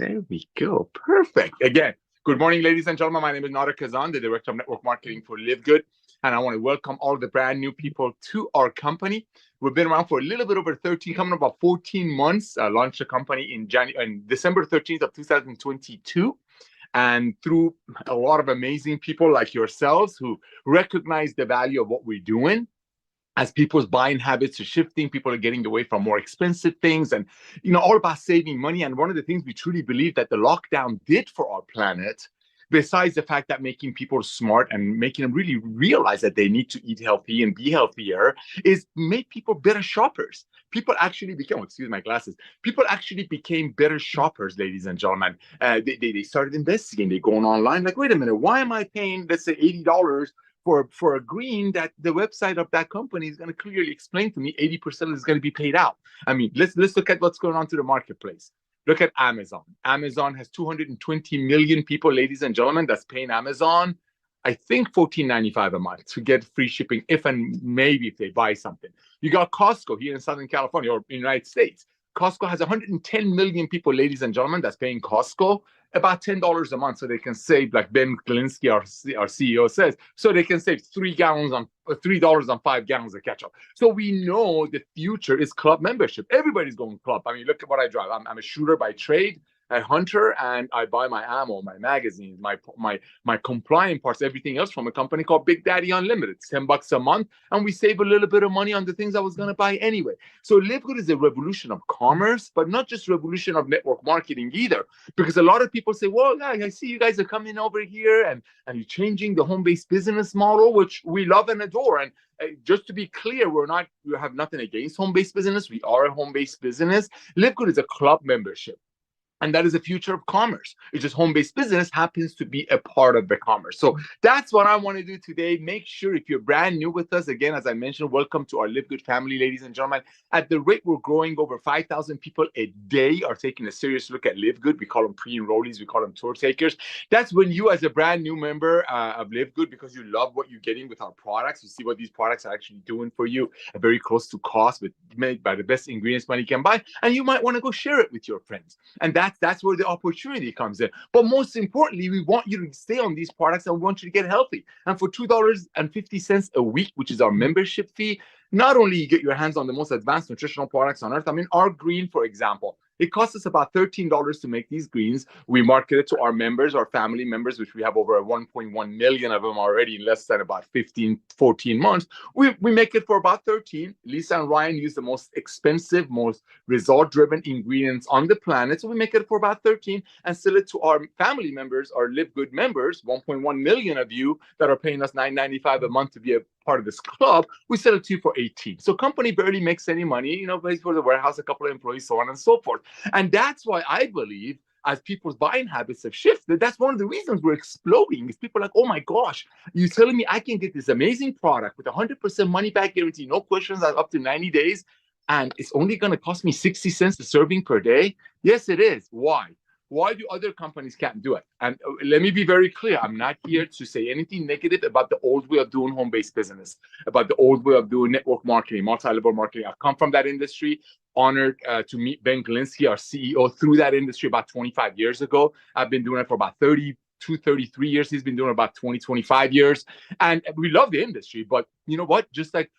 There we go. Perfect. Again, good morning, ladies and gentlemen. My name is Nara Kazan, the Director of Network Marketing for Live Good. And I want to welcome all the brand new people to our company. We've been around for a little bit over 13, coming up about 14 months. I launched the company in December 13th of 2022. And through a lot of amazing people like yourselves who recognize the value of what we're doing, as people's buying habits are shifting, people are getting away from more expensive things and, all about saving money. And one of the things we truly believe that the lockdown did for our planet, besides the fact that making people smart and making them really realize that they need to eat healthy and be healthier, is make people better shoppers. People actually became, excuse my glasses, people actually became better shoppers, ladies and gentlemen. They started investigating, they're going online, like, wait a minute, why am I paying, let's say, $80 for a green that the website of that company is going to clearly explain to me 80% is going to be paid out? I mean, let's look at what's going on to the marketplace. Look at Amazon. Amazon has 220 million people, ladies and gentlemen, that's paying Amazon, I think, $14.95 a month to get free shipping if and maybe if they buy something. You got Costco here in Southern California or in the United States. Costco has 110 million people, ladies and gentlemen, that's paying Costco about $10 a month, so they can save, like Ben Klinsky, our CEO, says, so they can save $3 on 5 gallons of ketchup. So we know the future is club membership. Everybody's going club. I mean, look at what I drive. I'm a shooter by trade, a hunter, and I buy my ammo, my magazines, my compliant parts, everything else from a company called Big Daddy Unlimited. It's $10 a month, and we save a little bit of money on the things I was going to buy anyway. So Live Good is a revolution of commerce, but not just revolution of network marketing either. Because a lot of people say, well, I see you guys are coming over here and you're changing the home-based business model, which we love and adore. And just to be clear, we have nothing against home-based business. We are a home-based business. Live Good is a club membership. And that is the future of commerce. It's just home-based business happens to be a part of the commerce. So that's what I want to do today. Make sure if you're brand new with us, again, as I mentioned, welcome to our Live Good family, ladies and gentlemen. At the rate we're growing, over 5,000 people a day are taking a serious look at Live Good. We call them pre-enrollees. We call them tour takers. That's when you, as a brand new member of Live Good, because you love what you're getting with our products, you see what these products are actually doing for you, very close to cost, made by the best ingredients money can buy, and you might want to go share it with your friends. And that's where the opportunity comes in. But most importantly, we want you to stay on these products and we want you to get healthy. And for $2.50 a week, which is our membership fee, not only you get your hands on the most advanced nutritional products on earth. I mean, our green, for example, it costs us about $13 to make these greens. We market it to our members, our family members, which we have over 1.1 million of them already in less than about 15, 14 months. We make it for about 13. Lisa and Ryan use the most expensive, most result-driven ingredients on the planet. So we make it for about 13 and sell it to our family members, our Live Good members, 1.1 million of you that are paying us $9.95 a month to be a part of this club. We sell it to you for 18. So company barely makes any money, pays for the warehouse, a couple of employees, so on and so forth. And that's why I believe, as people's buying habits have shifted, that's one of the reasons we're exploding. Is people are like, oh my gosh, you're telling me I can get this amazing product with 100% money back guarantee, no questions, up to 90 days, and it's only going to cost me 60 cents a serving per day? Yes, it is. Why? Why do other companies can't do it? And let me be very clear. I'm not here to say anything negative about the old way of doing home-based business, about the old way of doing network marketing, multi-level marketing. I've come from that industry, honored to meet Ben Klinsky, our CEO, through that industry about 25 years ago. I've been doing it for about 32, 33 years. He's been doing it about 20, 25 years. And we love the industry. But you know what? Just like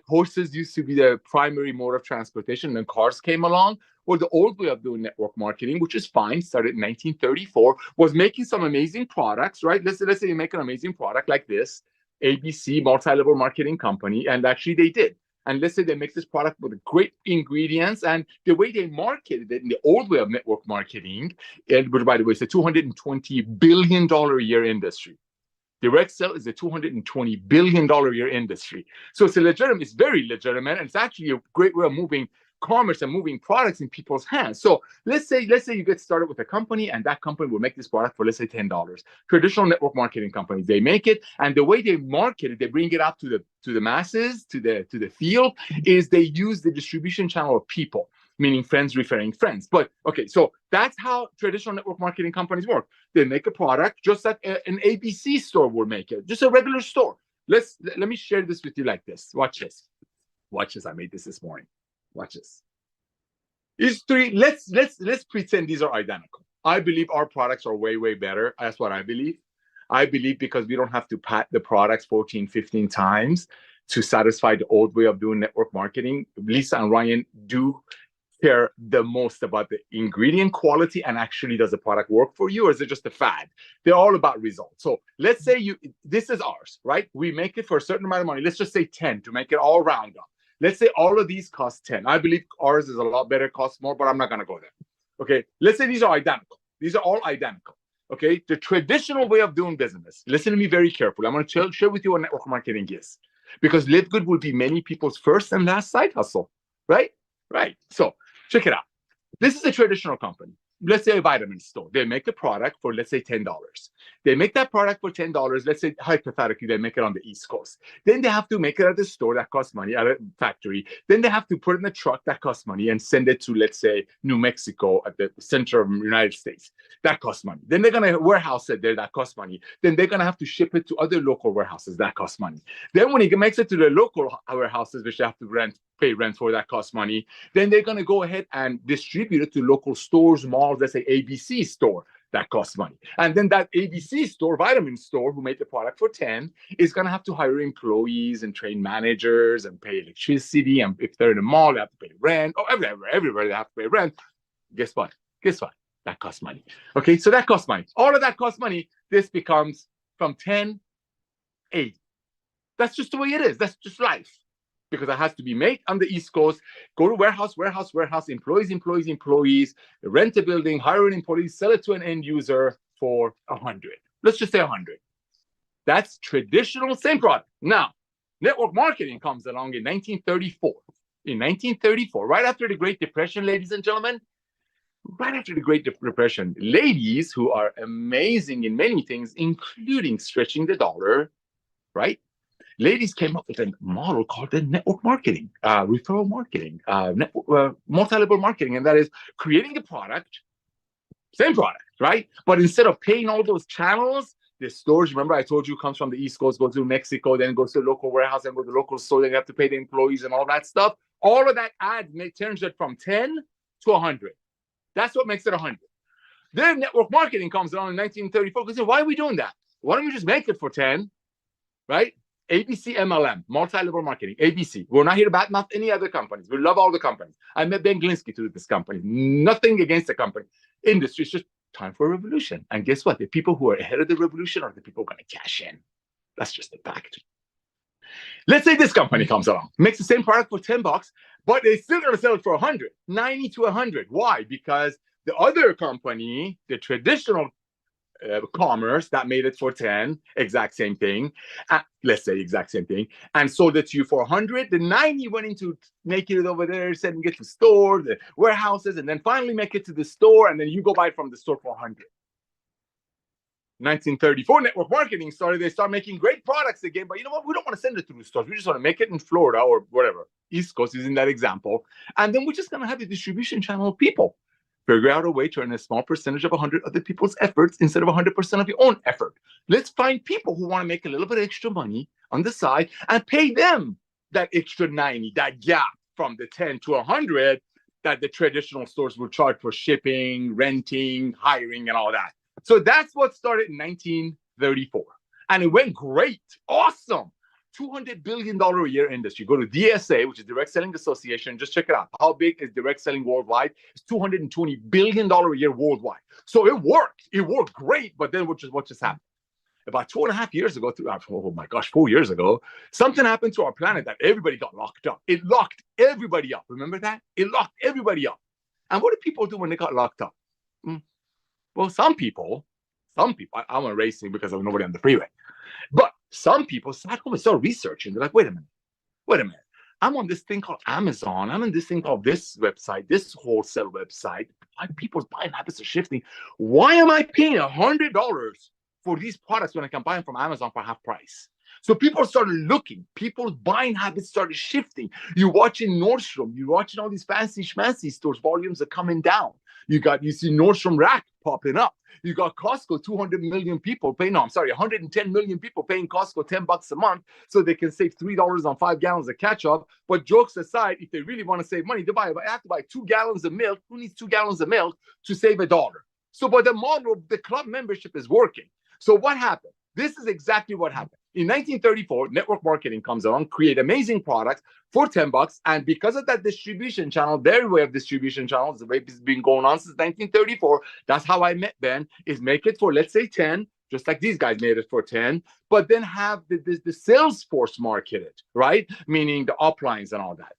horses used to be the primary mode of transportation, and cars came along. Well, the old way of doing network marketing, which is fine, started in 1934, was making some amazing products, right? Let's say you make an amazing product like this, ABC, multi-level marketing company, and actually they did. And let's say they make this product with great ingredients, and the way they marketed it in the old way of network marketing, and by the way, it's a $220 billion a year industry. Direct sell is a $220 billion a year industry. So it's very legitimate, and it's actually a great way of moving commerce and moving products in people's hands. So let's say you get started with a company, and that company will make this product for, let's say, $10. Traditional network marketing companies, they make it, and the way they market it, they bring it out to the masses, to the field, is they use the distribution channel of people, meaning friends referring friends. But okay, so that's how traditional network marketing companies work. They make a product just like an ABC store would make it, just a regular store. Let me share this with you like this. Watch this. I made this morning. Watch this. These three. Let's pretend these are identical. I believe our products are way, way better. That's what I believe. I believe because we don't have to pat the products 14, 15 times to satisfy the old way of doing network marketing. Lisa and Ryan do care the most about the ingredient quality and actually does the product work for you or is it just a fad? They're all about results. So let's say this is ours, right? We make it for a certain amount of money. Let's just say 10 to make it all round up. Let's say all of these cost 10. I believe ours is a lot better, costs more, but I'm not going to go there. Okay. Let's say these are identical. These are all identical. Okay. The traditional way of doing business, listen to me very carefully. I'm going to share with you what network marketing is because Live Good will be many people's first and last side hustle, right? Right. So check it out. This is a traditional company. Let's say a vitamin store. They make a product for, let's say, $10. They make that product for $10. Let's say, hypothetically, they make it on the East Coast. Then they have to make it at the store that costs money, at a factory. Then they have to put it in a truck that costs money and send it to, let's say, New Mexico at the center of the United States. That costs money. Then they're going to warehouse it there. That costs money. Then they're going to have to ship it to other local warehouses. That costs money. Then when it makes it to the local warehouses, which they have to pay rent for, that costs money. Then they're going to go ahead and distribute it to local stores, malls, let's say ABC store, that costs money. And then that ABC store, vitamin store, who made the product for 10, is going to have to hire employees and train managers and pay electricity. And if they're in a mall, they have to pay rent. Oh, everywhere they have to pay rent. Guess what? That costs money. Okay, so that costs money. All of that costs money. This becomes from 10, 8. That's just the way it is. That's just life. Because it has to be made on the East Coast, go to warehouse, employees, rent a building, hire an employee, sell it to an end user for 100. Let's just say 100. That's traditional, same product. Now, network marketing comes along in 1934. In 1934, right after the Great Depression, ladies and gentlemen, right after the Great Depression, ladies who are amazing in many things, including stretching the dollar, right? Ladies came up with a model called the network marketing, referral marketing, multi-level marketing, and that is creating a product, same product, right? But instead of paying all those channels, the stores, remember I told you, comes from the East Coast, goes to Mexico, then goes to the local warehouse, then goes to the local store, then you have to pay the employees and all that stuff. All of that turns it from 10 to 100. That's what makes it 100. Then network marketing comes along in 1934 because why are we doing that? Why don't we just make it for 10, right? ABC MLM, multi-level marketing, ABC. We're not here to badmouth any other companies. We love all the companies. I met Ben Glinsky to do this company. Nothing against the company. Industry is just time for a revolution. And guess what? The people who are ahead of the revolution are the people going to cash in. That's just a fact. Let's say this company comes along, makes the same product for $10, but they still going to sell it for 100, 90 to 100. Why? Because the other company, the traditional commerce that made it for 10, exact same thing, let's say exact same thing, and sold it to you for 100. The 90 went into making it over there, sending it to store, the warehouses, and then finally make it to the store, and then you go buy it from the store for 100. 1934, network marketing started. They start making great products again, but you know what? We don't want to send it to the stores. We just want to make it in Florida or whatever. East Coast is in that example. And then we're just going to have a distribution channel of people. Figure out a way to earn a small percentage of 100 other people's efforts instead of 100% of your own effort. Let's find people who want to make a little bit of extra money on the side and pay them that extra 90, that gap from the 10 to 100 that the traditional stores would charge for shipping, renting, hiring, and all that. So that's what started in 1934. And it went great. Awesome. $200 billion a year industry. Go to DSA, which is Direct Selling Association. Just check it out. How big is direct selling worldwide? It's $220 billion a year worldwide. So it worked. It worked great. But then what just happened? About 2.5 years ago, 4 years ago, something happened to our planet that everybody got locked up. It locked everybody up. Remember that? It locked everybody up. And what did people do when they got locked up? Well, some people, I'm racing because there's nobody on the freeway. But some people sat home and started researching. They're like, wait a minute. I'm on this thing called Amazon. I'm on this thing called this website, this wholesale website. People's buying habits are shifting. Why am I paying $100 for these products when I can buy them from Amazon for half price? So people started looking. People's buying habits started shifting. You're watching Nordstrom. You're watching all these fancy schmancy stores. Volumes are coming down. You see Nordstrom Rack popping up. You got Costco, 110 million people paying Costco $10 a month so they can save $3 on 5 gallons of ketchup. But jokes aside, if they really want to save money, they have to buy 2 gallons of milk. Who needs 2 gallons of milk to save $1? So, but the model of the club membership is working. So what happened? This is exactly what happened. In 1934, network marketing comes along, create amazing products for $10. And because of that distribution channel, their way of distribution channels, the way it's been going on since 1934, that's how I met Ben, is make it for, let's say, 10, just like these guys made it for 10, but then have the sales force market it, right? Meaning the uplines and all that.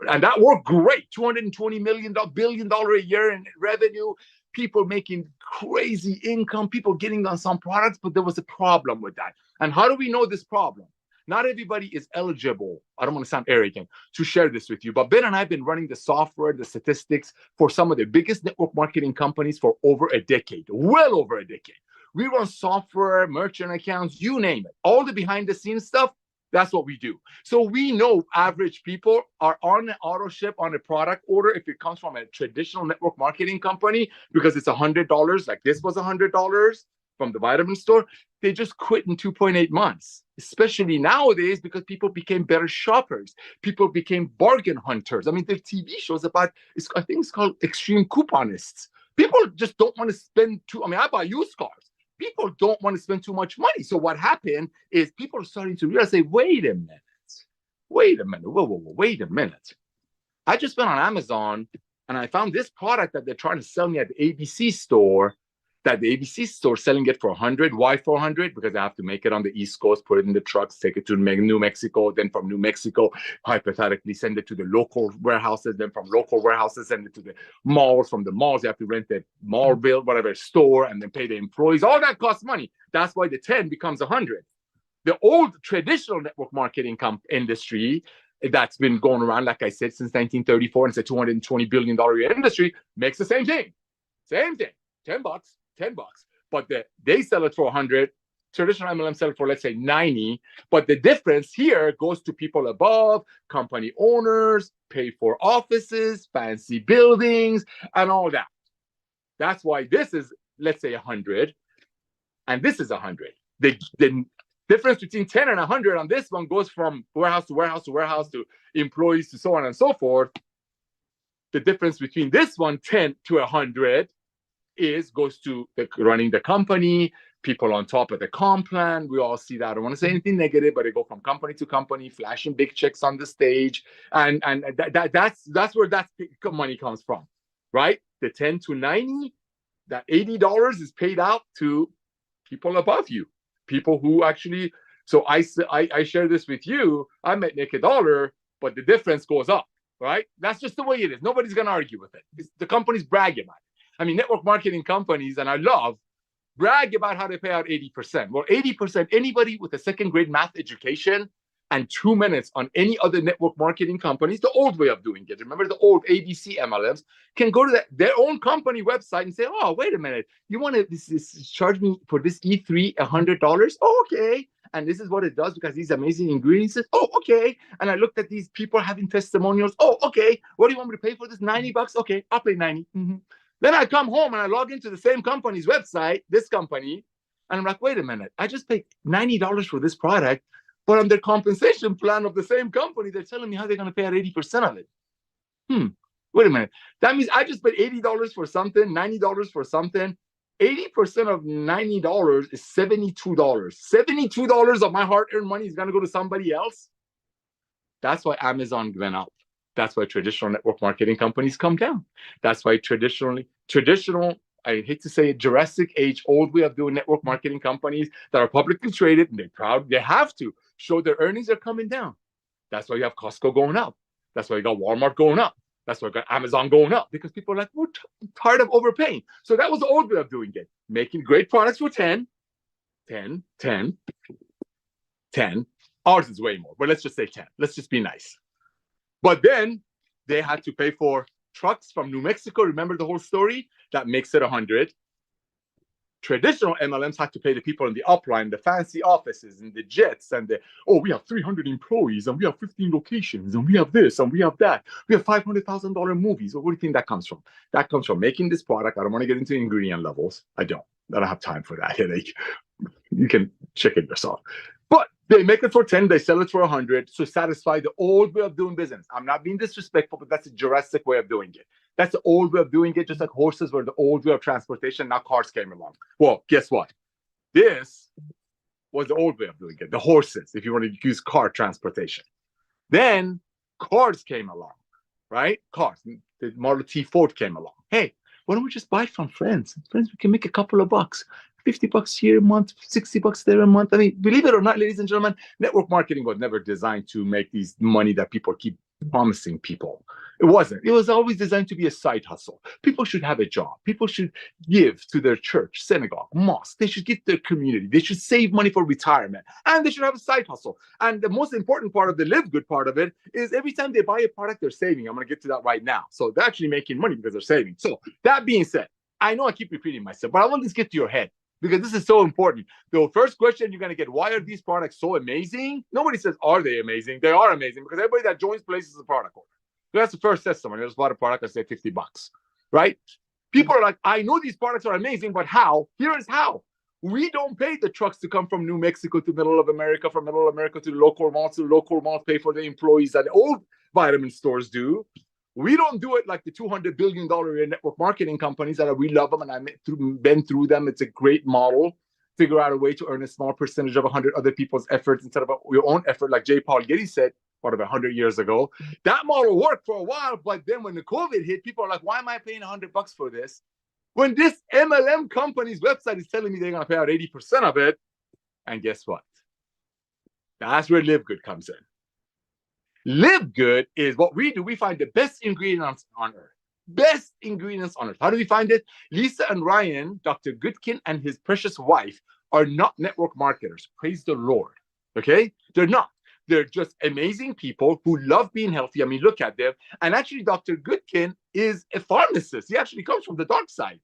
And that worked great. $220 billion a year in revenue, people making crazy income, people getting on some products, but there was a problem with that. And how do we know this problem? Not everybody is eligible. I don't want to sound arrogant to share this with you, but Ben and I have been running the software, the statistics for some of the biggest network marketing companies for over a decade, well over a decade. We run software, merchant accounts, you name it. All the behind the scenes stuff, that's what we do. So we know average people are on an auto ship on a product order if it comes from a traditional network marketing company because it's $100, like this was $100 from the vitamin store. They just quit in 2.8 months, especially nowadays because people became better shoppers. People became bargain hunters. I mean, the TV shows about, I think it's called Extreme Couponists. People just don't want to spend I buy used cars. People don't want to spend too much money. So what happened is people are starting to realize, wait a minute. Wait a minute. I just went on Amazon and I found this product that they're trying to sell me at the ABC store, that the ABC store selling it for 100. Why for 100? Because I have to make it on the East Coast, put it in the trucks, take it to New Mexico, then from New Mexico, hypothetically send it to the local warehouses, then from local warehouses, send it to the malls. From the malls, you have to rent the mall bill, whatever store, and then pay the employees. All that costs money. That's why the 10 becomes 100. The old traditional network marketing industry that's been going around, like I said, since 1934, and it's a $220 billion industry, makes the same thing. Same thing. $10. But they sell it for 100. Traditional MLM sell it for, let's say, 90. But the difference here goes to people above, company owners, pay for offices, fancy buildings, and all that. That's why this is, let's say, 100, and this is 100. The difference between 10 and 100 on this one goes from warehouse to warehouse to warehouse to employees to so on and so forth. The difference between this one, 10 to 100, goes to running the company, people on top of the comp plan. We all see that. I don't want to say anything negative, but they go from company to company, flashing big checks on the stage, and that's where that money comes from, right? The 10 to 90, that $80 is paid out to people above you, people who actually. So I share this with you. I might make $1, but the difference goes up, right? That's just the way it is. Nobody's gonna argue with it. The company's bragging about it. I mean, network marketing companies, and I love, brag about how they pay out 80%. Well, 80%, anybody with a second grade math education and 2 minutes on any other network marketing companies, the old way of doing it, remember the old ABC MLMs, can go to their own company website and say, oh, wait a minute, you want to charge me for this E3 $100? Oh, okay. And this is what it does because these amazing ingredients. Oh, okay. And I looked at these people having testimonials. Oh, okay. What do you want me to pay for this? $90? Okay, I'll pay 90. Mm-hmm. Then I come home and I log into the same company's website, this company, and I'm like, wait a minute, I just paid $90 for this product, but on their compensation plan of the same company, they're telling me how they're going to pay out 80% of it. Wait a minute. That means I just paid $80 for something, $90 for something. 80% of $90 is $72. $72 of my hard-earned money is going to go to somebody else. That's why Amazon went up. That's why traditional network marketing companies come down. That's why traditional, I hate to say it, Jurassic age, old way of doing network marketing companies that are publicly traded, and they're proud, they have to show their earnings are coming down. That's why you have Costco going up. That's why you got Walmart going up. That's why you got Amazon going up, because people are like, we're tired of overpaying. So that was the old way of doing it. Making great products for 10. Ours is way more, but let's just say 10. Let's just be nice. But then they had to pay for trucks from New Mexico. Remember the whole story? That makes it 100. Traditional MLMs had to pay the people in the upline, the fancy offices and the jets and we have 300 employees and we have 15 locations and we have this and we have that. We have $500,000 movies. Well, what do you think that comes from? That comes from making this product. I don't want to get into ingredient levels. I don't have time for that headache. You can check it yourself. But they make it for 10, they sell it for 100 to satisfy the old way of doing business. I'm not being disrespectful, but that's a Jurassic way of doing it. That's the old way of doing it, just like horses were the old way of transportation. Now cars came along. Well, guess what? This was the old way of doing it, the horses, if you want to use car transportation. Then cars came along, right? Cars. The Model T Ford came along. Hey, why don't we just buy from friends? Friends, we can make a couple of bucks. $50 here a month, $60 there a month. I mean, believe it or not, ladies and gentlemen, network marketing was never designed to make these money that people keep promising people. It wasn't. It was always designed to be a side hustle. People should have a job. People should give to their church, synagogue, mosque. They should get their community. They should save money for retirement. And they should have a side hustle. And the most important part of the live good part of it is every time they buy a product, they're saving. I'm going to get to that right now. So they're actually making money because they're saving. So that being said, I know I keep repeating myself, but I want this to get to your head, because this is so important. The first question you're going to get, why are these products so amazing? Nobody says, are they amazing? They are amazing because everybody that joins places a product order. So that's the first testimony. I just bought a product, I say $50, right? People are like, I know these products are amazing, but how? Here is how. We don't pay the trucks to come from New Mexico to middle of America, from middle of America to the local malls. The local malls pay for the employees that the old vitamin stores do. We don't do it like the $200 billion network marketing companies that we love them, and I've been through them. It's a great model. Figure out a way to earn a small percentage of 100 other people's efforts instead of your own effort, like J. Paul Getty said, about 100 years ago. That model worked for a while, but then when the COVID hit, people are like, why am I paying $100 for this? When this MLM company's website is telling me they're going to pay out 80% of it. And guess what? That's where Live Good comes in. Live Good is what we do. We find the best ingredients on earth. Best ingredients on earth. How do we find it? Lisa and Ryan, Dr. Goodkin and his precious wife, are not network marketers. Praise the Lord. Okay? They're not. They're just amazing people who love being healthy. I mean, look at them. And actually, Dr. Goodkin is a pharmacist. He actually comes from the dark side.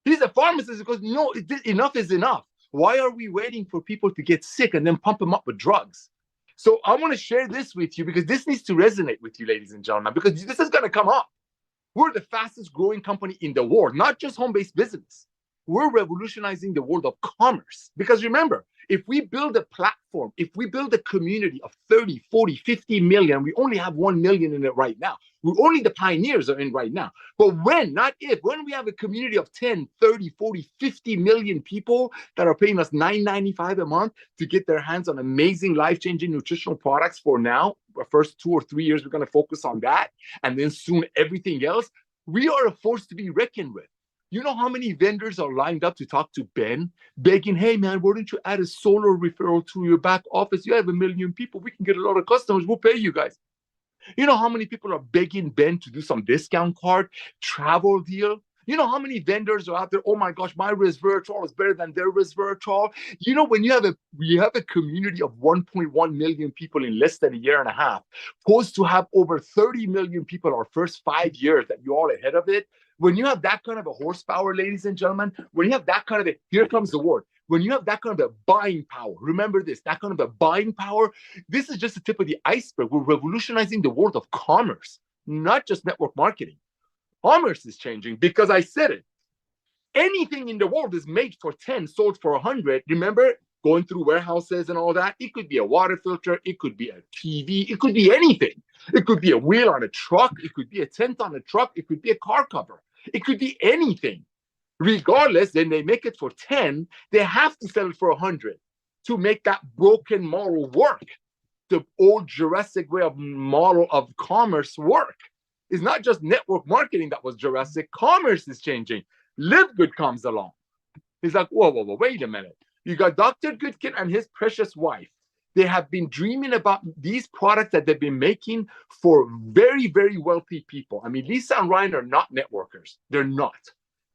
He's a pharmacist because no, enough is enough. Why are we waiting for people to get sick and then pump them up with drugs? So I want to share this with you because this needs to resonate with you, ladies and gentlemen, because this is going to come up. We're the fastest growing company in the world, not just home-based business. We're revolutionizing the world of commerce. Because remember, if we build a platform, if we build a community of 30, 40, 50 million, we only have 1 million in it right now. We're only the pioneers are in right now. But when, not if, when we have a community of 10, 30, 40, 50 million people that are paying us $9.95 a month to get their hands on amazing, life-changing nutritional products for now, the first 2 or 3 years, we're going to focus on that. And then soon everything else, we are a force to be reckoned with. You know how many vendors are lined up to talk to Ben, begging, hey, man, why don't you add a solar referral to your back office? You have 1 million people. We can get a lot of customers. We'll pay you guys. You know how many people are begging Ben to do some discount card, travel deal? You know how many vendors are out there? Oh my gosh, my resveratrol is better than their resveratrol. You know, when you have a community of 1.1 million people in less than a year and a half, supposed to have over 30 million people our first 5 years that you're all ahead of it. When you have that kind of a horsepower, ladies and gentlemen, when you have that kind of here comes the word. When you have that kind of a buying power, remember this, that kind of a buying power, this is just the tip of the iceberg. We're revolutionizing the world of commerce, not just network marketing. Commerce is changing because I said it. Anything in the world is made for 10, sold for 100. Remember, going through warehouses and all that? It could be a water filter. It could be a TV. It could be anything. It could be a wheel on a truck. It could be a tent on a truck. It could be a car cover. It could be anything. Regardless, then they make it for 10. They have to sell it for 100 to make that broken model work. The old Jurassic way of model of commerce work. It's not just network marketing that was Jurassic. Commerce is changing. Live Good comes along. He's like, whoa, wait a minute. You got Dr. Goodkin and his precious wife. They have been dreaming about these products that they've been making for very, very wealthy people. I mean, Lisa and Ryan are not networkers. They're not.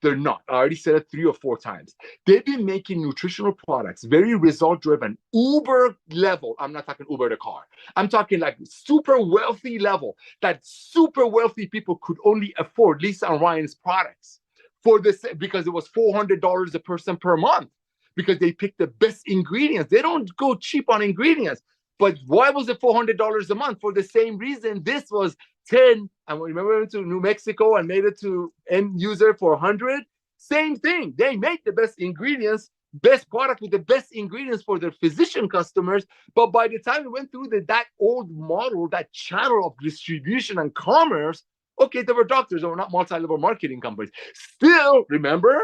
They're not. I already said it 3 or 4 times. They've been making nutritional products, very result-driven, Uber level. I'm not talking Uber the car. I'm talking like super wealthy level that super wealthy people could only afford Lisa and Ryan's products for this because it was $400 a person per month. Because they pick the best ingredients. They don't go cheap on ingredients. But why was it $400 a month? For the same reason, this was 10. And remember, we went to New Mexico and made it to end user for 100. Same thing. They make the best ingredients, best product with the best ingredients for their physician customers. But by the time we went through that old model, that channel of distribution and commerce, Okay, they were doctors, they were not multi-level marketing companies. Still, remember,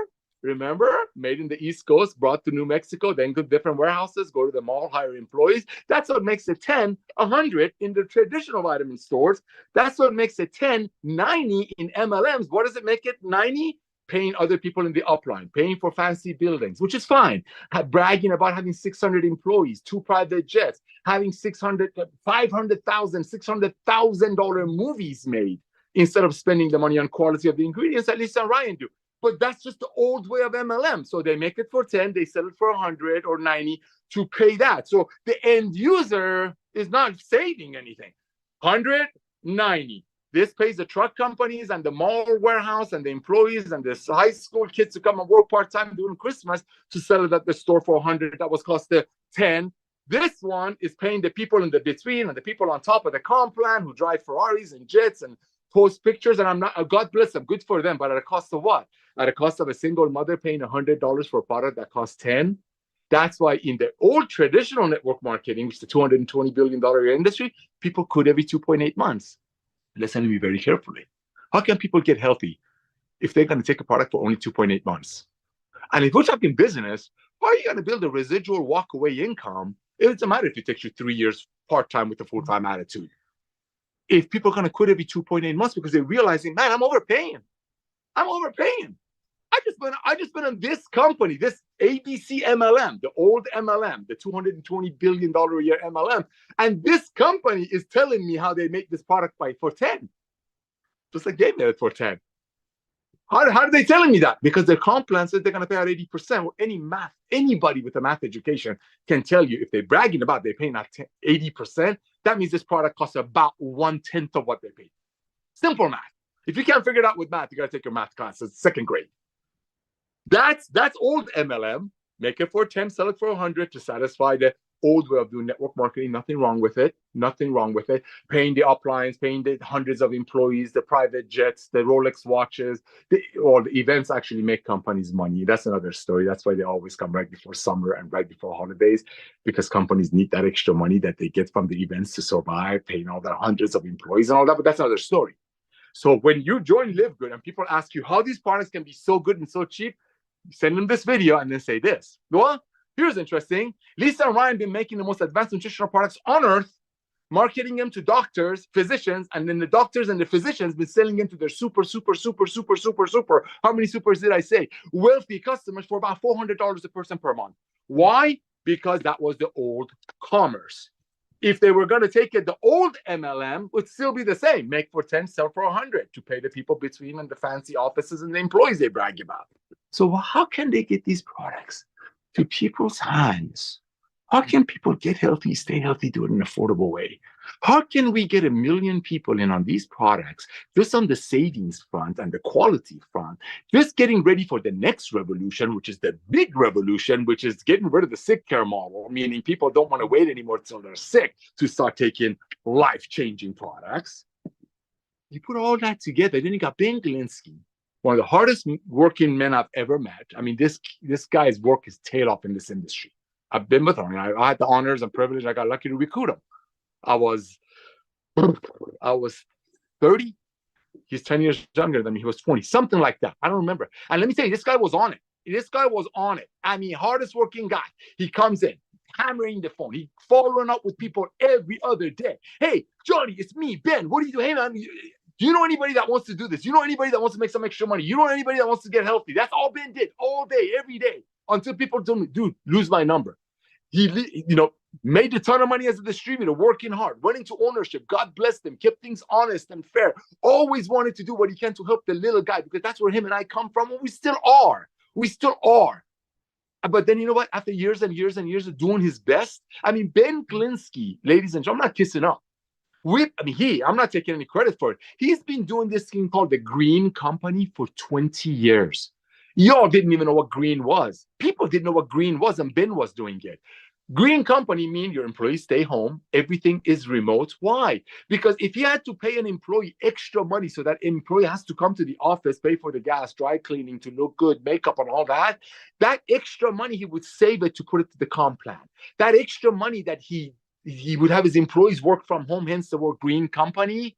made in the East Coast, brought to New Mexico, then go to different warehouses, go to the mall, hire employees. That's what makes it 10, 100 in the traditional vitamin stores. That's what makes it 10, 90 in MLMs. What does it make it 90? Paying other people in the upline, paying for fancy buildings, which is fine. Bragging about having 600 employees, 2 private jets, having 600, 500,000, $600,000 movies made instead of spending the money on quality of the ingredients that Lisa and Ryan do. But that's just the old way of MLM. So they make it for 10, they sell it for 100 or 90 to pay that. So the end user is not saving anything. 100, 90. This pays the truck companies and the mall warehouse and the employees and the high school kids to come and work part-time during Christmas to sell it at the store for 100. That was cost the 10. This one is paying the people in the between and the people on top of the comp plan who drive Ferraris and jets and post pictures. And I'm not, God bless them, good for them. But at a cost of what? At a cost of a single mother paying $100 for a product that costs 10. That's why in the old traditional network marketing, which is the $220 billion industry, people quit every 2.8 months. Listen to me very carefully. How can people get healthy if they're going to take a product for only 2.8 months? And if we're talking business, how are you going to build a residual walk-away income? It doesn't matter if it takes you 3 years part-time with a full-time attitude. If people are going to quit every 2.8 months because they're realizing, man, I'm overpaying. I just been on this company, this ABC MLM, the old MLM, the $220 billion a year MLM. And this company is telling me how they make this product for 10. Just like they made it for 10. How are they telling me that? Because their comp plan says they're going to pay out 80%. Well, anybody with a math education can tell you if they're bragging about they're paying out 80%, that means this product costs about 1/10 of what they pay. Simple math. If you can't figure it out with math, you got to take your math class. It's second grade. That's old MLM. Make it for 10, sell it for 100 to satisfy the old way of doing network marketing. Nothing wrong with it. Paying the uplines, paying the hundreds of employees, the private jets, the Rolex watches, all the events actually make companies money. That's another story. That's why they always come right before summer and right before holidays, because companies need that extra money that they get from the events to survive, paying all the hundreds of employees and all that. But that's another story. So when you join Live Good and people ask you how these products can be so good and so cheap, send them this video and then say this. Well, here's interesting. Lisa and Ryan have been making the most advanced nutritional products on earth, marketing them to doctors, physicians, and then the doctors and the physicians been selling them to their super, how many supers did I say? Wealthy customers for about $400 a person per month. Why? Because that was the old commerce. If they were going to take it, the old MLM would still be the same. Make for 10, sell for 100 to pay the people between and the fancy offices and the employees they brag about. So how can they get these products to people's hands? How can people get healthy, stay healthy, do it in an affordable way? How can we get 1 million people in on these products, just on the savings front and the quality front, just getting ready for the next revolution, which is the big revolution, which is getting rid of the sick care model, meaning people don't want to wait anymore till they're sick to start taking life-changing products. You put all that together, then you got Ben Glinsky, one of the hardest working men I've ever met. I mean, this guy's worked his tail off in this industry. I've been with him. I had the honors and privilege. I got lucky to recruit him. I was 30. He's 10 years younger than me. He was 20, something like that. I don't remember. And let me tell you, this guy was on it. I mean, hardest working guy. He comes in, hammering the phone. He following up with people every other day. Hey, Johnny, it's me, Ben. What do you do? Hey, man, do you know anybody that wants to do this? You know anybody that wants to make some extra money? You know anybody that wants to get healthy? That's all Ben did all day, every day, until people told me, dude, lose my number. He, made a ton of money as a distributor, working hard, went into ownership. God bless them, kept things honest and fair. Always wanted to do what he can to help the little guy, because that's where him and I come from, and we still are. But then you know what? After years and years and years of doing his best, I mean, Ben Glinsky, ladies and gentlemen, I'm not kissing up. I'm not taking any credit for it. He's been doing this thing called the Green Company for 20 years. Y'all didn't even know what green was. People didn't know what green was, and Ben was doing it. Green Company means your employees stay home. Everything is remote. Why? Because if you had to pay an employee extra money so that employee has to come to the office, pay for the gas, dry cleaning to look good, makeup and all that, that extra money, he would save it to put it to the comp plan. That extra money that he would have his employees work from home, hence the word Green Company,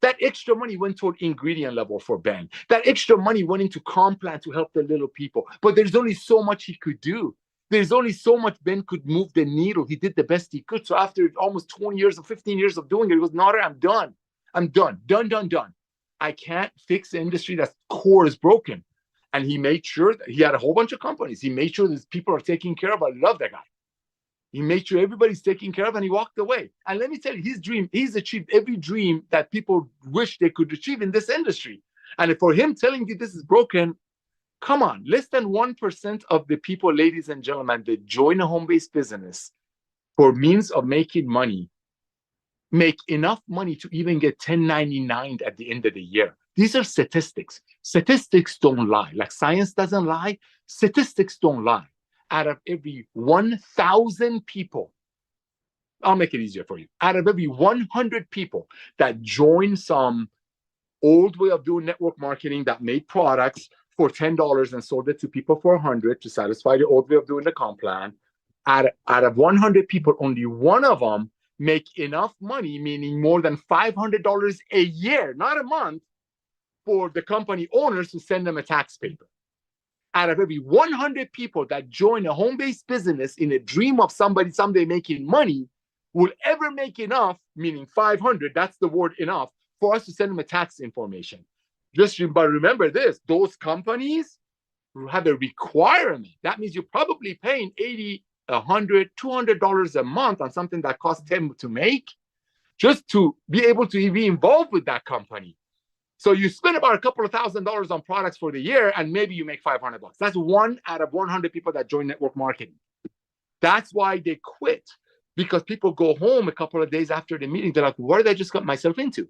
That extra money went toward ingredient level for Ben. That extra money went into Complan to help the little people. But there's only so much he could do. There's only so much Ben could move the needle. He did the best he could. So after almost 20 years or 15 years of doing it, he goes, Nader, I'm done. I'm done. Done. I can't fix the industry that's core is broken. And he made sure that he had a whole bunch of companies. He made sure that people are taken care of. I love that guy. He made sure everybody's taken care of, and he walked away. And let me tell you, his dream, he's achieved every dream that people wish they could achieve in this industry. And for him telling you this is broken, come on, less than 1% of the people, ladies and gentlemen, that join a home-based business for means of making money, make enough money to even get 1099 at the end of the year. These are statistics. Statistics don't lie. Like science doesn't lie, statistics don't lie. Out of every 1,000 people, I'll make it easier for you. Out of every 100 people that join some old way of doing network marketing that made products for $10 and sold it to people for $100 to satisfy the old way of doing the comp plan, out of 100 people, only one of them make enough money, meaning more than $500 a year, not a month, for the company owners to send them a tax paper. Out of every 100 people that join a home-based business in a dream of somebody someday making money, will ever make enough, meaning 500, that's the word enough, for us to send them a tax information. But remember this, those companies have a requirement. That means you're probably paying $80, $100, $200 a month on something that costs $10 to make, just to be able to be involved with that company. So you spend about a couple of $1,000s on products for the year, and maybe you make $500. That's 1 out of 100 people that join network marketing. That's why they quit, because people go home a couple of days after the meeting. They're like, what did I just got myself into?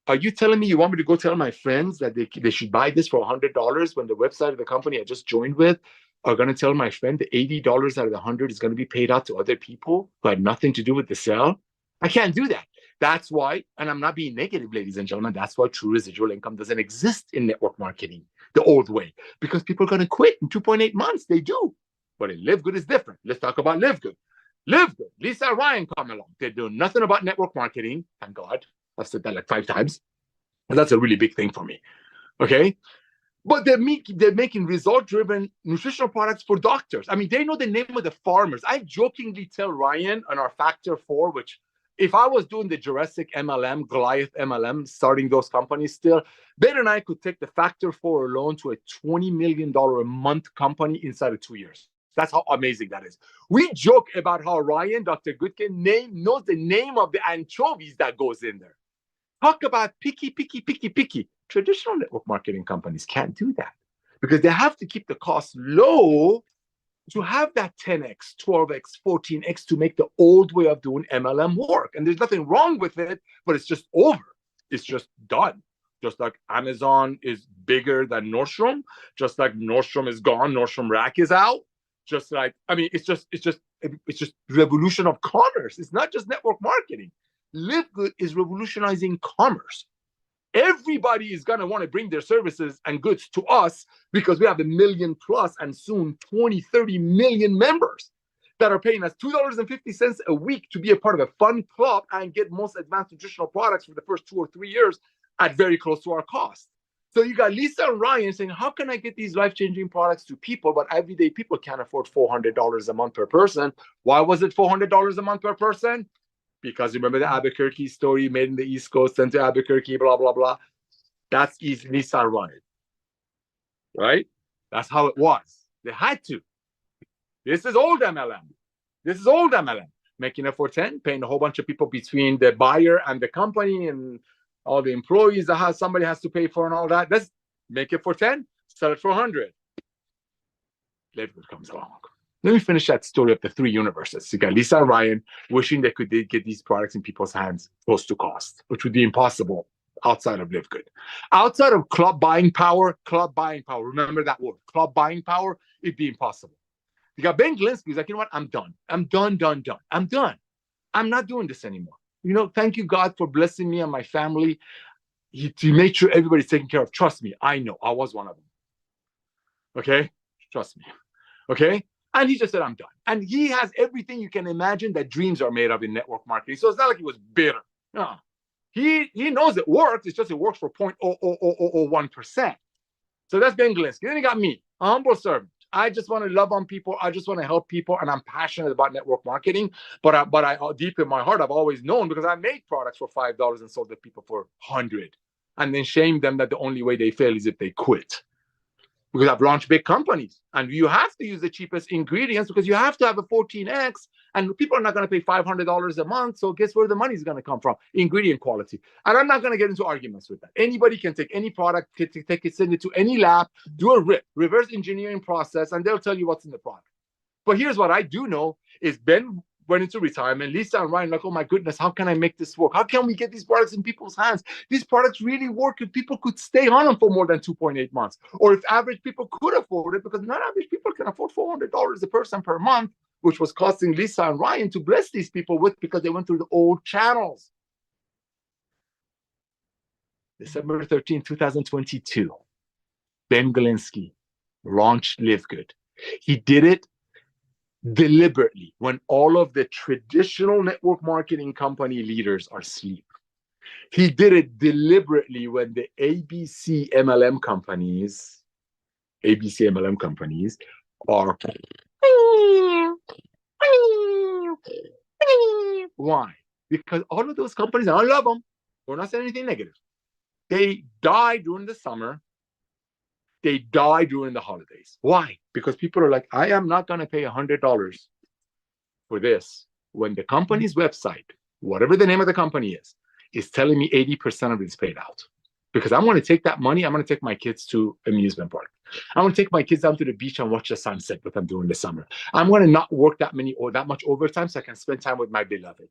Are you telling me you want me to go tell my friends that they should buy this for $100 when the website of the company I just joined with are going to tell my friend that $80 out of the 100 is going to be paid out to other people who had nothing to do with the sale? I can't do that. That's why, and I'm not being negative, ladies and gentlemen, that's why true residual income doesn't exist in network marketing the old way, because people are going to quit in 2.8 months. They do. But in Live Good is different. Let's talk about Live Good. Live Good. Lisa and Ryan come along. They do nothing about network marketing. Thank God. I've said that like 5 times. And that's a really big thing for me. Okay? But they're making result-driven nutritional products for doctors. I mean, they know the name of the farmers. I jokingly tell Ryan on our Factor 4, which if I was doing the Jurassic MLM, Goliath MLM, starting those companies still, Ben and I could take the Factor 4 alone to a $20 million a month company inside of 2 years. That's how amazing that is. We joke about how Ryan, Dr. Goodkin, knows the name of the anchovies that goes in there. Talk about picky. Traditional network marketing companies can't do that because they have to keep the cost low to have that 10x, 12x, 14x to make the old way of doing MLM work. And there's nothing wrong with it, but it's just over. It's just done. Just like Amazon is bigger than Nordstrom, just like Nordstrom is gone, Nordstrom Rack is out. Just like, I mean, it's just revolution of commerce. It's not just network marketing. Live Good is revolutionizing commerce. Everybody is going to want to bring their services and goods to us because we have 1 million plus and soon 20, 30 million members that are paying us $2.50 a week to be a part of a fun club and get most advanced nutritional products for the first 2 or 3 years at very close to our cost. So you got Lisa and Ryan saying, how can I get these life-changing products to people, but everyday people can't afford $400 a month per person? Why was it $400 a month per person? Because remember the Albuquerque story, made in the East Coast, sent to Albuquerque, blah, blah, blah. That's easily Lisa, right? That's how it was. They had to. This is old MLM. Making it for 10, paying a whole bunch of people between the buyer and the company and all the employees that somebody has to pay for and all that. Let's make it for 10, sell it for 100. Live Good comes along. Let me finish that story of the 3 universes. You got Lisa and Ryan wishing they could get these products in people's hands close to cost, which would be impossible outside of Live Good. Outside of club buying power, remember that word, club buying power, it'd be impossible. You got Ben Glinsky, who's like, you know what, I'm done. I'm done. I'm not doing this anymore. You know, thank you, God, for blessing me and my family. He made sure everybody's taken care of. Trust me, I know. I was one of them. Okay? Trust me. Okay? And he just said, I'm done. And he has everything you can imagine that dreams are made of in network marketing. So it's not like he was bitter. No. He knows it works. It's just it works for 0.00001%. So that's Ben Glinsky. Then you got me, a humble servant. I just want to love on people. I just want to help people, and I'm passionate about network marketing. But I deep in my heart, I've always known, because I made products for $5 and sold to people for 100, and then shamed them that the only way they fail is if they quit. Because I've launched big companies, and you have to use the cheapest ingredients because you have to have a 14x, and people are not going to pay $500 a month. So guess where the money is going to come from? Ingredient quality. And I'm not going to get into arguments with that. Anybody can take any product, take it, send it to any lab, do a reverse engineering process, and they'll tell you what's in the product. But here's what I do know is Ben went into retirement. Lisa and Ryan, like, oh my goodness, how can I make this work? How can we get these products in people's hands? These products really work if people could stay on them for more than 2.8 months. Or if average people could afford it, because not average people can afford $400 a person per month, which was costing Lisa and Ryan to bless these people with because they went through the old channels. December 13, 2022, Ben Glinsky launched Live Good. He did it deliberately when all of the traditional network marketing company leaders are asleep. He did it deliberately when the ABC MLM companies are. Why? Because all of those companies, and I love them, we're not saying anything negative, they die during the summer. They die during the holidays. Why? Because people are like, I am not going to pay $100 for this when the company's website, whatever the name of the company is telling me 80% of it is paid out. Because I'm going to take that money, I'm going to take my kids to amusement park. I'm going to take my kids down to the beach and watch the sunset with them during the summer. I'm going to not work that much overtime so I can spend time with my beloved.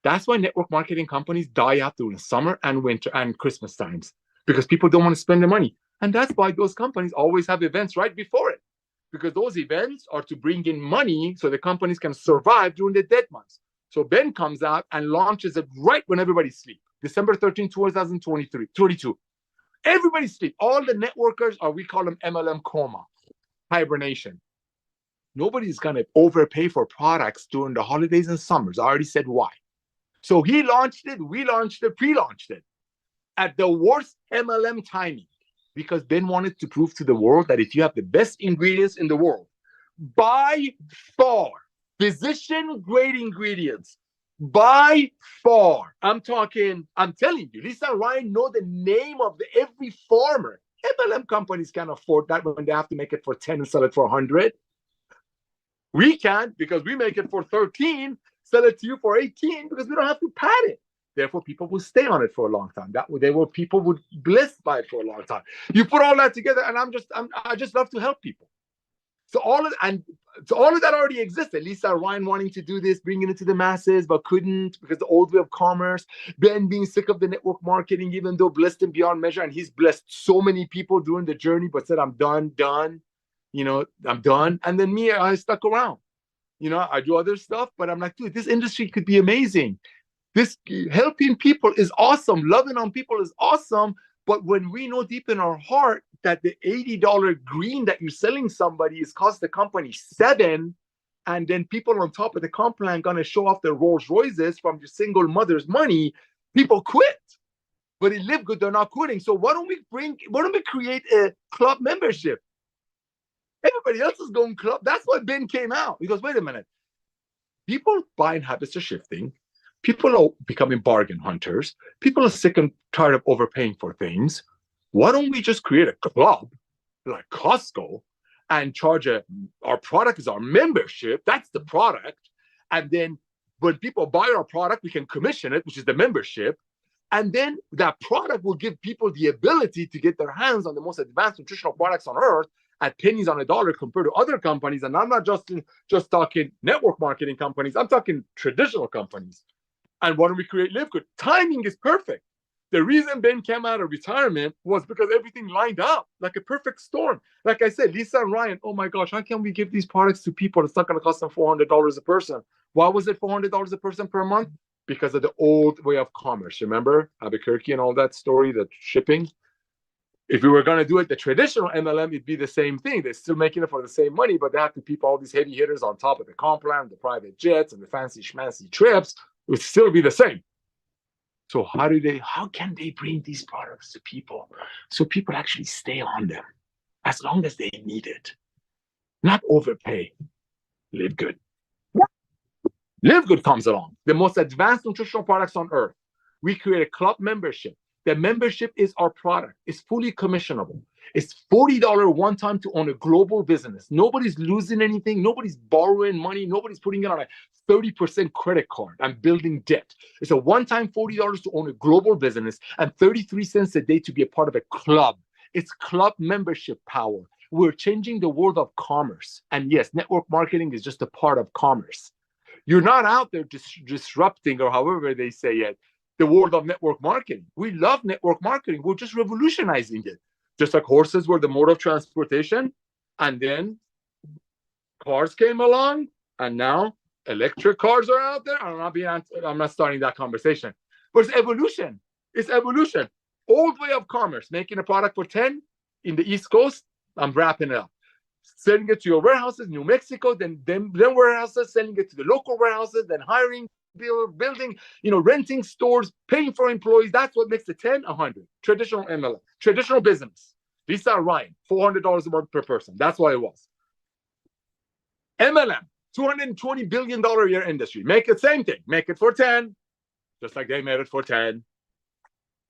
That's why network marketing companies die out during the summer and winter and Christmas times, because people don't want to spend the money. And that's why those companies always have events right before it, because those events are to bring in money so the companies can survive during the dead months. So Ben comes out and launches it right when everybody's asleep. December 13, 2022. Everybody's asleep. All the networkers are, we call them MLM coma, hibernation. Nobody's going to overpay for products during the holidays and summers. I already said why. So he launched it, we launched it, pre-launched it at the worst MLM timing, because Ben wanted to prove to the world that if you have the best ingredients in the world, by far, physician-grade ingredients, by far, I'm telling you, Lisa and Ryan know the name of every farmer. MLM companies can't afford that when they have to make it for 10 and sell it for 100. We can't, because we make it for 13, sell it to you for 18, because we don't have to pad it. Therefore, people will stay on it for a long time. People would blessed by it for a long time. You put all that together, and I just love to help people. So all of that already existed. Lisa Ryan wanting to do this, bringing it to the masses, but couldn't because the old way of commerce. Ben being sick of the network marketing, even though blessed him beyond measure, and he's blessed so many people during the journey, but said, I'm done. I'm done. And then me, I stuck around. I do other stuff, but I'm like, dude, this industry could be amazing. This helping people is awesome. Loving on people is awesome. But when we know deep in our heart that the $80 green that you're selling somebody is cost the company $7, and then people on top of the comp plan going to show off their Rolls Royces from your single mother's money, people quit. But in Live Good, they're not quitting. So why don't we create a club membership? Everybody else is going club. That's why Ben came out. He goes, wait a minute. People buying habits are shifting. People are becoming bargain hunters. People are sick and tired of overpaying for things. Why don't we just create a club like Costco and charge our product is our membership. That's the product. And then when people buy our product, we can commission it, which is the membership. And then that product will give people the ability to get their hands on the most advanced nutritional products on earth at pennies on a dollar compared to other companies. And I'm not just talking network marketing companies. I'm talking traditional companies. And why don't we create Live Good? Timing is perfect. The reason Ben came out of retirement was because everything lined up like a perfect storm. Like I said, Lisa and Ryan, oh my gosh, how can we give these products to people? It's not going to cost them $400 a person. Why was it $400 a person per month? Because of the old way of commerce. Remember Albuquerque and all that story, the shipping? If we were going to do it the traditional MLM, it'd be the same thing. They're still making it for the same money, but they have to keep all these heavy hitters on top of the comp plan, the private jets, and the fancy schmancy trips. It would still be the same. So how can they bring these products to people so people actually stay on them as long as they need it? Not overpay. Live good. Live Good comes along, the most advanced nutritional products on earth. We create a club membership. The membership is our product. It's fully commissionable. It's $40 one time to own a global business. Nobody's losing anything. Nobody's borrowing money. Nobody's putting it on a 30% credit card and building debt. It's a one-time $40 to own a global business and 33 cents a day to be a part of a club. It's club membership power. We're changing the world of commerce. And yes, network marketing is just a part of commerce. You're not out there disrupting, or however they say it, the world of network marketing. We love network marketing. We're just revolutionizing it. Just like horses were the mode of transportation, and then cars came along, and now electric cars are out there. I'm not starting that conversation. But it's evolution. It's evolution. Old way of commerce, making a product for 10 in the East Coast. I'm wrapping it up. Sending it to your warehouses, New Mexico, then warehouses, sending it to the local warehouses, then hiring, building, renting stores, paying for employees. That's what makes it 10, 100. Traditional MLM, traditional business. Lisa Ryan, $400 a month per person. That's what it was. MLM, $220 billion a year industry. Make it same thing. Make it for 10, just like they made it for 10.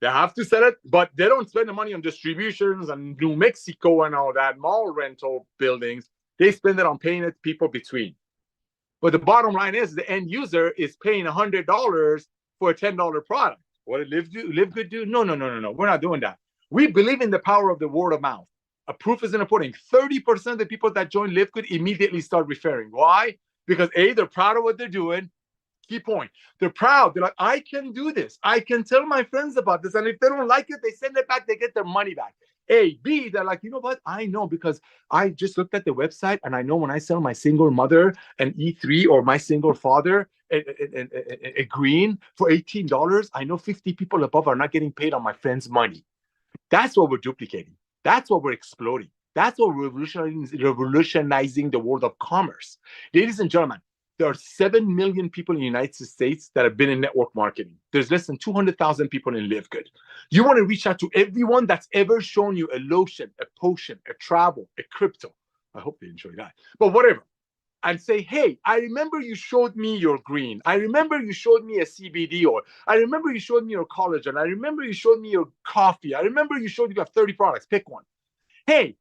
They have to sell it, but they don't spend the money on distributions and New Mexico and all that, mall rental buildings. They spend it on paying it to people between. But the bottom line is the end user is paying $100 for a $10 product. What did Live Good do? No. We're not doing that. We believe in the power of the word of mouth. A proof is in the pudding. 30% of the people that join Live Good immediately start referring. Why? Because A, they're proud of what they're doing. Key point. They're proud. They're like, I can do this. I can tell my friends about this. And if they don't like it, they send it back. They get their money back. A. B, they're like, you know what? I know because I just looked at the website and I know when I sell my single mother an E3 or my single father a green for $18, I know 50 people above are not getting paid on my friend's money. That's what we're duplicating. That's what we're exploding. That's what we're revolutionizing the world of commerce. Ladies and gentlemen, there are 7 million people in the United States that have been in network marketing. There's less than 200,000 people in Live Good. You want to reach out to everyone that's ever shown you a lotion, a potion, a travel, a crypto. I hope they enjoy that. But whatever. And say, hey, I remember you showed me your green. I remember you showed me a CBD oil. I remember you showed me your collagen. I remember you showed me your coffee. I remember you showed you have 30 products. Pick one. Hey,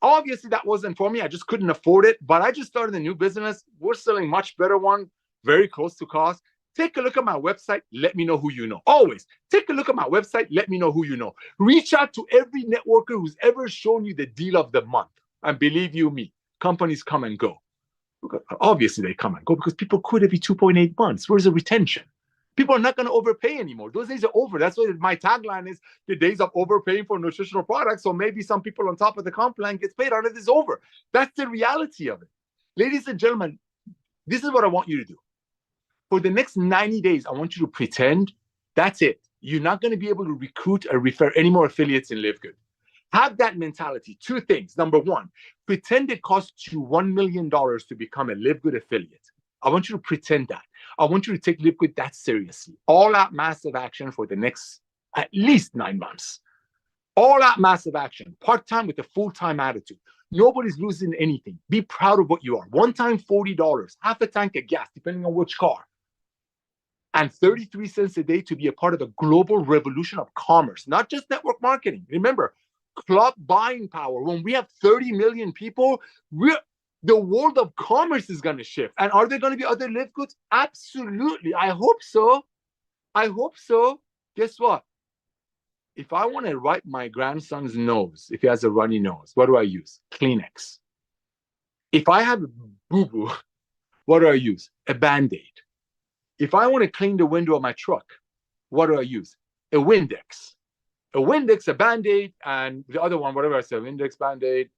obviously, that wasn't for me. I just couldn't afford it. But I just started a new business. We're selling much better one, very close to cost. Take a look at my website. Let me know who you know. Always take a look at my website. Let me know who you know. Reach out to every networker who's ever shown you the deal of the month. And believe you me, companies come and go. Obviously, they come and go because people quit every 2.8 months. Where's the retention? People are not going to overpay anymore. Those days are over. That's why my tagline is the days of overpaying for nutritional products. So maybe some people on top of the comp plan gets paid on it is over. That's the reality of it. Ladies and gentlemen, this is what I want you to do. For the next 90 days, I want you to pretend that's it. You're not going to be able to recruit or refer any more affiliates in Live Good. Have that mentality. Two things. Number one, pretend it costs you $1 million to become a Live Good affiliate. I want you to pretend that. I want you to take Live Good that seriously. All out massive action for the next at least 9 months. All out massive action. Part-time with a full-time attitude. Nobody's losing anything. Be proud of what you are. One time, $40. Half a tank of gas, depending on which car. And 33 cents a day to be a part of a global revolution of commerce. Not just network marketing. Remember, club buying power. When we have 30 million people, the world of commerce is going to shift. And are there going to be other Live Goods? Absolutely. I hope so. I hope so. Guess what? If I want to wipe my grandson's nose, if he has a runny nose, what do I use? Kleenex. If I have a boo-boo, what do I use? A Band-Aid. If I want to clean the window of my truck, what do I use? A Windex. A Windex, a Band-Aid, and the other one, whatever I said, Windex, Band-Aid,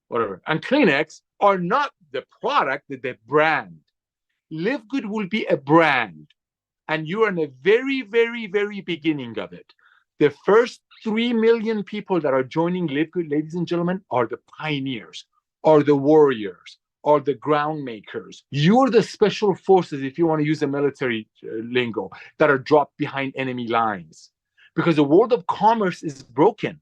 whatever. And Kleenex are not the product, the brand. Live Good will be a brand. And you're in a very, very, very beginning of it. The first 3 million people that are joining Live Good, ladies and gentlemen, are the pioneers, are the warriors, are the ground makers. You're the special forces, if you want to use a military lingo, that are dropped behind enemy lines. Because the world of commerce is broken.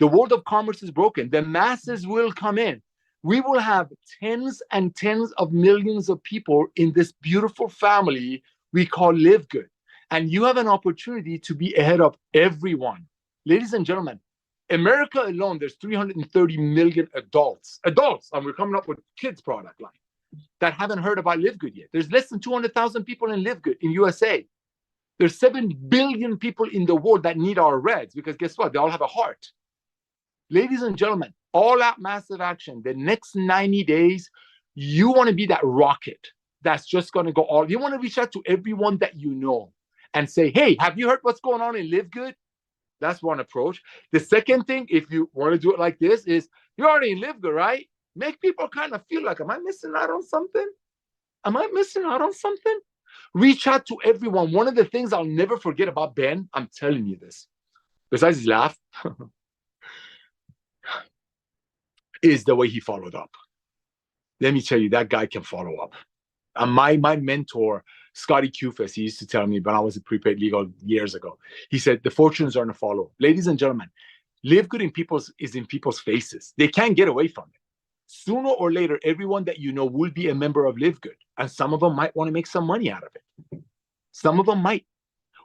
The world of commerce is broken. The masses will come in. We will have tens and tens of millions of people in this beautiful family we call Live Good. And you have an opportunity to be ahead of everyone. Ladies and gentlemen, America alone, there's 330 million adults, and we're coming up with kids product line that haven't heard about Live Good yet. There's less than 200,000 people in Live Good in USA. There's 7 billion people in the world that need our reds because guess what? They all have a heart. Ladies and gentlemen, all out massive action. The next 90 days, you want to be that rocket that's just going to go all. You want to reach out to everyone that you know and say, hey, have you heard what's going on in Live Good? That's one approach. The second thing, if you want to do it like this, is you're already in Live Good, right? Make people kind of feel like, am I missing out on something? Am I missing out on something? Reach out to everyone. One of the things I'll never forget about Ben, I'm telling you this, besides his laugh, is the way he followed up. Let me tell you, that guy can follow up. My mentor, Scotty Kufis, he used to tell me when I was a prepaid legal years ago, he said, the fortunes are going to follow. Ladies and gentlemen, Live Good is in people's faces. They can't get away from it. Sooner or later, everyone that you know will be a member of Live Good. And some of them might want to make some money out of it. Some of them might.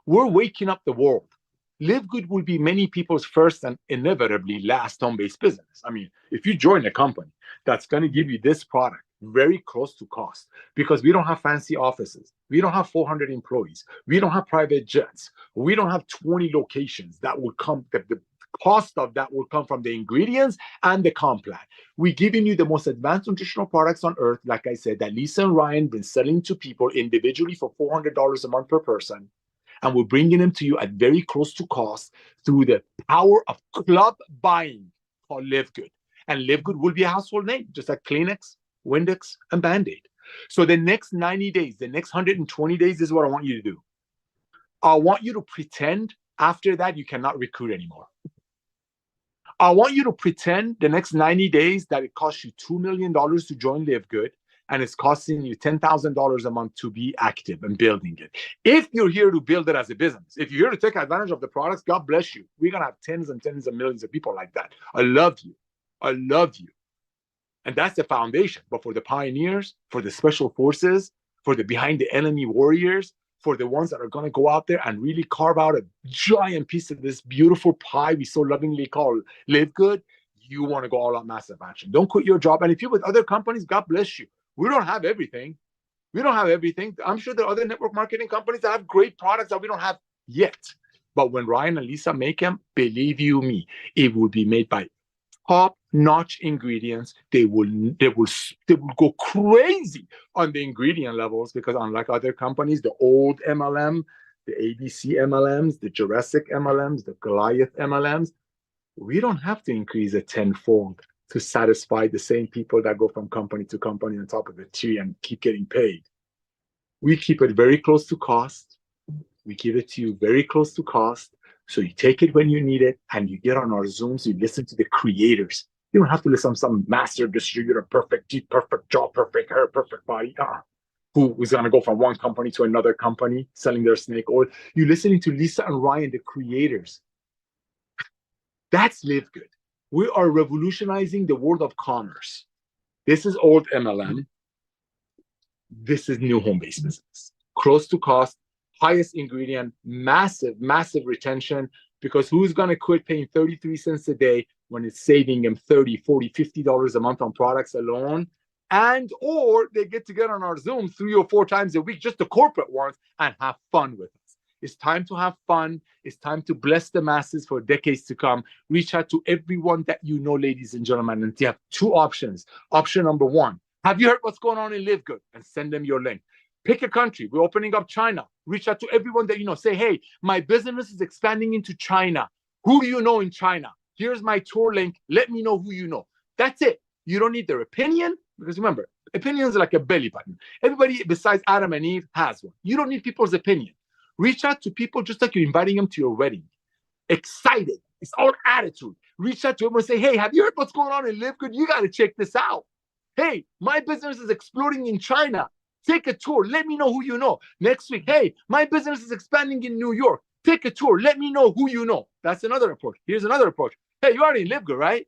We're waking up the world. Live Good will be many people's first and inevitably last home-based business. I mean, if you join a company that's going to give you this product very close to cost, because we don't have fancy offices, we don't have 400 employees, we don't have private jets, we don't have 20 locations that will come, the cost of that will come from the ingredients and the comp plan. We're giving you the most advanced nutritional products on earth, like I said, that Lisa and Ryan been selling to people individually for $400 a month per person. And we're bringing them to you at very close to cost through the power of club buying called Live Good. And Live Good will be a household name, just like Kleenex, Windex, and Band-Aid. So the next 90 days, the next 120 days is what I want you to do. I want you to pretend after that you cannot recruit anymore. I want you to pretend the next 90 days that it costs you $2 million to join Live Good, and it's costing you $10,000 a month to be active and building it. If you're here to build it as a business, if you're here to take advantage of the products, God bless you. We're going to have tens and tens of millions of people like that. I love you. I love you. And that's the foundation. But for the pioneers, for the special forces, for the behind the enemy warriors, for the ones that are going to go out there and really carve out a giant piece of this beautiful pie we so lovingly call Live Good, you want to go all out massive action. Don't quit your job. And if you're with other companies, God bless you. We don't have everything. We don't have everything. I'm sure there are other network marketing companies that have great products that we don't have yet. But when Ryan and Lisa make them, believe you me, it will be made by top-notch ingredients. They will go crazy on the ingredient levels because unlike other companies, the old MLM, the ABC MLMs, the Jurassic MLMs, the Goliath MLMs, we don't have to increase it tenfold to satisfy the same people that go from company to company on top of the tree and keep getting paid. We keep it very close to cost. We give it to you very close to cost. So you take it when you need it and you get on our Zooms, you listen to the creators. You don't have to listen to some master distributor, perfect teeth, perfect jaw, perfect hair, perfect body, who is going to go from one company to another company selling their snake oil. You're listening to Lisa and Ryan, the creators. That's Live Good. We are revolutionizing the world of commerce. This is old MLM. This is new home-based business. Close to cost, highest ingredient, massive, massive retention, because who's going to quit paying 33 cents a day when it's saving them $30, $40, $50 a month on products alone? And or they get to get on our Zoom 3 or 4 times a week, just the corporate ones, and have fun with us. It's time to have fun. It's time to bless the masses for decades to come. Reach out to everyone that you know, ladies and gentlemen, and you have 2 options. Option number 1, have you heard what's going on in Live Good? And send them your link. Pick a country. We're opening up China. Reach out to everyone that you know. Say, hey, my business is expanding into China. Who do you know in China? Here's my tour link. Let me know who you know. That's it. You don't need their opinion, because remember, opinions are like a belly button. Everybody besides Adam and Eve has one. You don't need people's opinion. Reach out to people just like you're inviting them to your wedding. Excited. It's all attitude. Reach out to everyone and say, hey, have you heard what's going on in Live Good? You got to check this out. hey, my business is exploding in China. Take a tour. Let me know who you know. Next week, hey, my business is expanding in New York. Take a tour. Let me know who you know. That's another approach. Here's another approach. Hey, you already live good, right?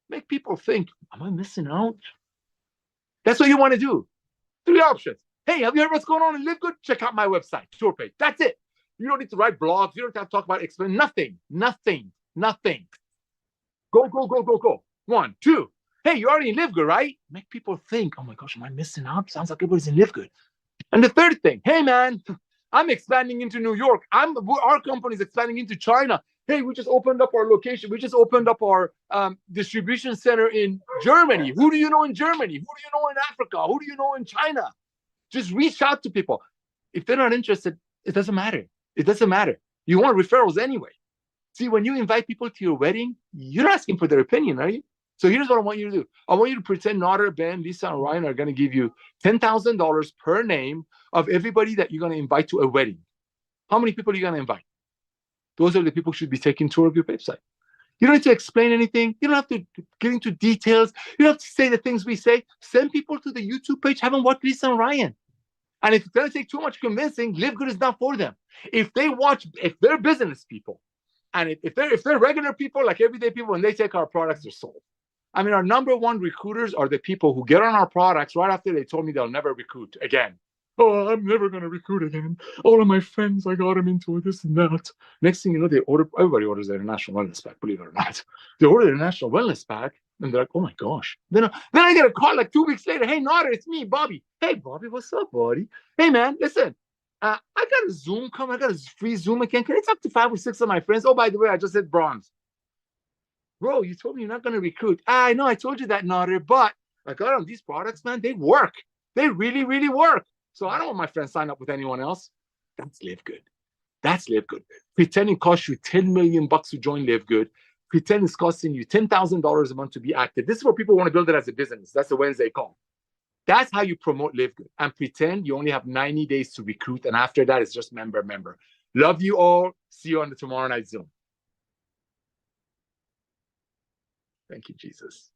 Make people think, am I missing out? That's what you want to do. 3 options. Hey, have you heard what's going on in Live Good? Check out my website, tour page. That's it. You don't need to write blogs. You don't have to talk about explain nothing. Go, go, go, go, go. 1, 2. Hey, you already in Live Good, right? Make people think, oh my gosh, am I missing out? Sounds like everybody's in Live Good. And the third thing, hey man, I'm expanding into New York. Our company's expanding into China. Hey, we just opened up our location. We just opened up our distribution center in Germany. Who do you know in Germany? Who do you know in Africa? Who do you know in China? Just reach out to people. If they're not interested, it doesn't matter. It doesn't matter. You want referrals anyway. See, when you invite people to your wedding, you're asking for their opinion, are you? So here's what I want you to do. I want you to pretend Nader, Ben, Lisa, and Ryan are going to give you $10,000 per name of everybody that you're going to invite to a wedding. How many people are you going to invite? Those are the people who should be taking tour of your website. You don't need to explain anything. You don't have to get into details. You don't have to say the things we say. Send people to the YouTube page. Have them watch Lisa and Ryan. And if it's going to take too much convincing, Live Good is not for them. If they're business people, and if they're regular people, like everyday people, when they take our products, they're sold. I mean, our number one recruiters are the people who get on our products right after they told me they'll never recruit again. Oh, I'm never going to recruit again. All of my friends, I got them into this and that. Next thing you know, everybody orders their international wellness pack, believe it or not. They order their international wellness pack, and they're like, oh my gosh. Then I get a call like 2 weeks later. Hey, Nader, it's me, Bobby. Hey, Bobby, what's up, buddy? Hey, man, listen. I got a Zoom coming. I got a free Zoom again. Can I talk to 5 or 6 of my friends? Oh, by the way, I just hit bronze. Bro, you told me you're not going to recruit. I know I told you that, Nader, but I got on these products, man. They work. They really, really work. So I don't want my friends sign up with anyone else. That's Live Good. That's Live Good. Pretending costs you $10 million to join Live Good. Pretend it's costing you $10,000 a month to be active. This is where people want to build it as a business. That's the Wednesday call. That's how you promote Live Good. And pretend you only have 90 days to recruit. And after that, it's just member. Love you all. See you on the tomorrow night Zoom. Thank you, Jesus.